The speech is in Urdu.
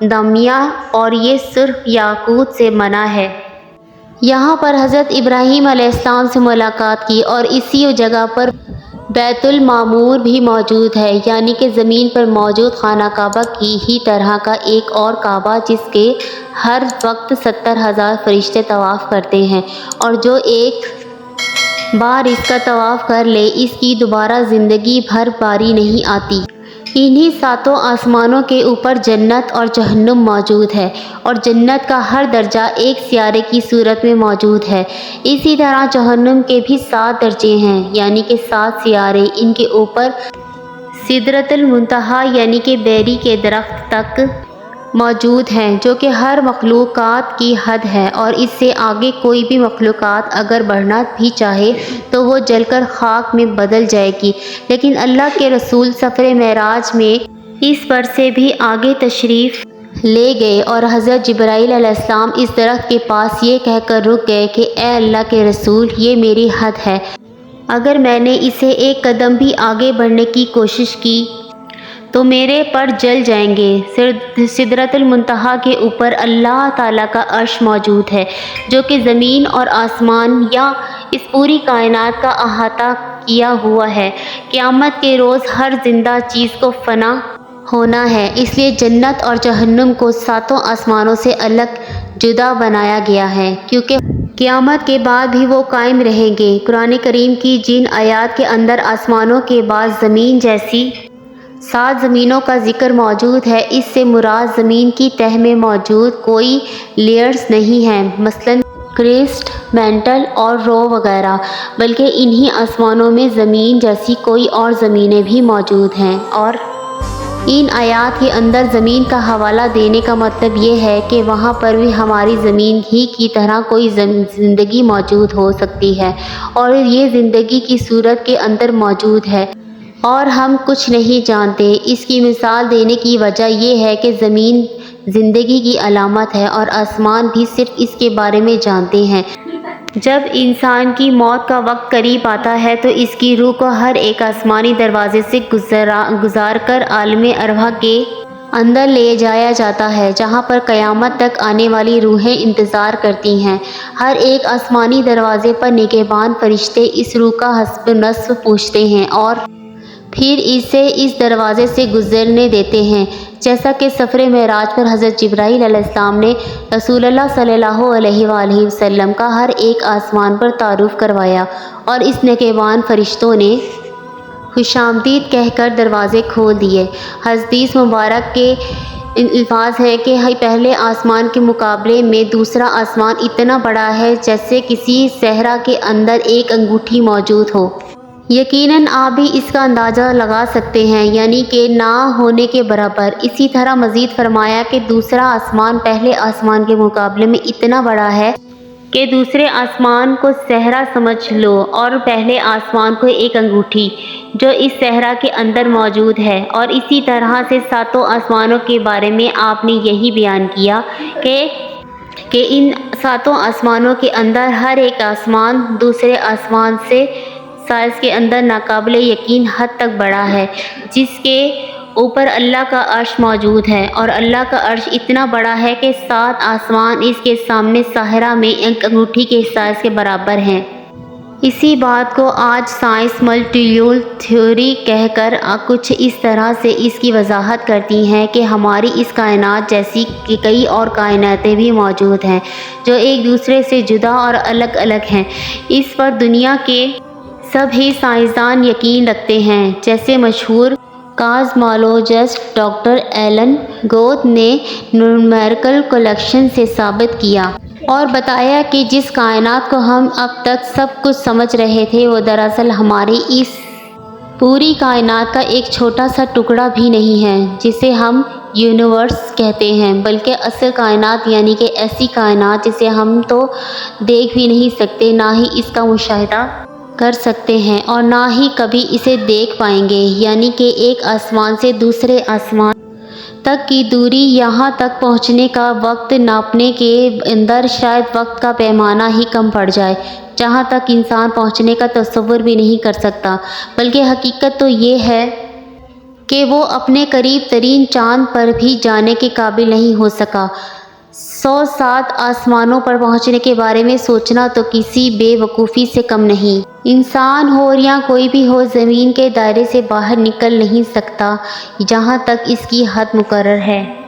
دامیہ اور یہ سرخ یاقوت سے بنا ہے۔ یہاں پر حضرت ابراہیم علیہ السلام سے ملاقات کی، اور اسی جگہ پر بیت المعمور بھی موجود ہے، یعنی کہ زمین پر موجود خانہ کعبہ کی ہی طرح کا ایک اور کعبہ، جس کے ہر وقت 70,000 فرشتے طواف کرتے ہیں، اور جو ایک بار اس کا طواف کر لے اس کی دوبارہ زندگی بھر باری نہیں آتی۔ انہی 7 آسمانوں کے اوپر جنت اور جہنم موجود ہے، اور جنت کا ہر درجہ ایک سیارے کی صورت میں موجود ہے۔ اسی طرح جہنم کے بھی 7 درجے ہیں، یعنی کہ 7 سیارے۔ ان کے اوپر سدرۃ المنتہا یعنی کہ بیری کے درخت تک موجود ہیں، جو کہ ہر مخلوقات کی حد ہے، اور اس سے آگے کوئی بھی مخلوقات اگر بڑھنا بھی چاہے تو وہ جل کر خاک میں بدل جائے گی۔ لیکن اللہ کے رسول سفر معراج میں اس پر سے بھی آگے تشریف لے گئے، اور حضرت جبرائیل علیہ السلام اس درخت کے پاس یہ کہہ کر رک گئے کہ اے اللہ کے رسول، یہ میری حد ہے، اگر میں نے اسے ایک قدم بھی آگے بڑھنے کی کوشش کی تو میرے پر جل جائیں گے۔ سدرۃ المنتہا کے اوپر اللہ تعالیٰ کا عرش موجود ہے، جو کہ زمین اور آسمان یا اس پوری کائنات کا احاطہ کیا ہوا ہے۔ قیامت کے روز ہر زندہ چیز کو فنا ہونا ہے، اس لیے جنت اور جہنم کو 7 آسمانوں سے الگ جدا بنایا گیا ہے، کیونکہ قیامت کے بعد بھی وہ قائم رہیں گے۔ قرآن کریم کی جن آیات کے اندر آسمانوں کے بعد زمین جیسی 7 زمینوں کا ذکر موجود ہے، اس سے مراد زمین کی تہہ میں موجود کوئی لیئرز نہیں ہیں، مثلاً کرسٹ، مینٹل اور رو وغیرہ، بلکہ انہی آسمانوں میں زمین جیسی کوئی اور زمینیں بھی موجود ہیں۔ اور ان آیات کے اندر زمین کا حوالہ دینے کا مطلب یہ ہے کہ وہاں پر بھی ہماری زمین ہی کی طرح کوئی زندگی موجود ہو سکتی ہے، اور یہ زندگی کی صورت کے اندر موجود ہے اور ہم کچھ نہیں جانتے۔ اس کی مثال دینے کی وجہ یہ ہے کہ زمین زندگی کی علامت ہے، اور آسمان بھی صرف اس کے بارے میں جانتے ہیں۔ جب انسان کی موت کا وقت قریب آتا ہے تو اس کی روح کو ہر ایک آسمانی دروازے سے گزار کر عالم ارواح کے اندر لے جایا جاتا ہے، جہاں پر قیامت تک آنے والی روحیں انتظار کرتی ہیں۔ ہر ایک آسمانی دروازے پر نگہبان فرشتے اس روح کا حسب نصب پوچھتے ہیں اور پھر اسے اس دروازے سے گزرنے دیتے ہیں، جیسا کہ سفر معراج پر حضرت جبرائیل علیہ السلام نے رسول اللہ صلی اللہ علیہ وآلہ وسلم کا ہر ایک آسمان پر تعارف کروایا، اور اس نگہبان فرشتوں نے خوش آمدید کہہ کر دروازے کھول دیے۔ حدیث مبارک کے الفاظ ہیں کہ پہلے آسمان کے مقابلے میں دوسرا آسمان اتنا بڑا ہے جیسے کسی صحرا کے اندر ایک انگوٹھی موجود ہو۔ یقیناً آپ بھی اس کا اندازہ لگا سکتے ہیں، یعنی کہ نہ ہونے کے برابر۔ اسی طرح مزید فرمایا کہ دوسرا آسمان پہلے آسمان کے مقابلے میں اتنا بڑا ہے کہ دوسرے آسمان کو صحرا سمجھ لو، اور پہلے آسمان کو ایک انگوٹھی جو اس صحرا کے اندر موجود ہے۔ اور اسی طرح سے 7 آسمانوں کے بارے میں آپ نے یہی بیان کیا کہ ان 7 آسمانوں کے اندر ہر ایک آسمان دوسرے آسمان سے سائز کے اندر ناقابل یقین حد تک بڑا ہے، جس کے اوپر اللہ کا عرش موجود ہے، اور اللہ کا عرش اتنا بڑا ہے کہ 7 آسمان اس کے سامنے صحرا میں ایک انگوٹھی کے سائز کے برابر ہیں۔ اسی بات کو آج سائنس ملٹیپل تھیوری کہہ کر کچھ اس طرح سے اس کی وضاحت کرتی ہیں کہ ہماری اس کائنات جیسی کئی اور کائناتیں بھی موجود ہیں جو ایک دوسرے سے جدا اور الگ الگ ہیں۔ اس پر دنیا کے سبھی سائنسدان یقین رکھتے ہیں، جیسے مشہور کازمالوجسٹ ڈاکٹر ایلن گودھ نے نیومیریکل کلیکشن سے ثابت کیا اور بتایا کہ جس کائنات کو ہم اب تک سب کچھ سمجھ رہے تھے وہ دراصل ہماری اس پوری کائنات کا ایک چھوٹا سا ٹکڑا بھی نہیں ہے جسے ہم یونیورس کہتے ہیں، بلکہ اصل کائنات، یعنی کہ ایسی کائنات جسے ہم تو دیکھ بھی نہیں سکتے، نہ ہی اس کا مشاہدہ کر سکتے ہیں اور نہ ہی کبھی اسے دیکھ پائیں گے، یعنی کہ ایک آسمان سے دوسرے آسمان تک کی دوری، یہاں تک پہنچنے کا وقت ناپنے کے اندر شاید وقت کا پیمانہ ہی کم پڑ جائے، جہاں تک انسان پہنچنے کا تصور بھی نہیں کر سکتا۔ بلکہ حقیقت تو یہ ہے کہ وہ اپنے قریب ترین چاند پر بھی جانے کے قابل نہیں ہو سکا۔ 107 آسمانوں پر پہنچنے کے بارے میں سوچنا تو کسی بے وقوفی سے کم نہیں۔ انسان ہو یا کوئی بھی ہو، زمین کے دائرے سے باہر نکل نہیں سکتا جہاں تک اس کی حد مقرر ہے۔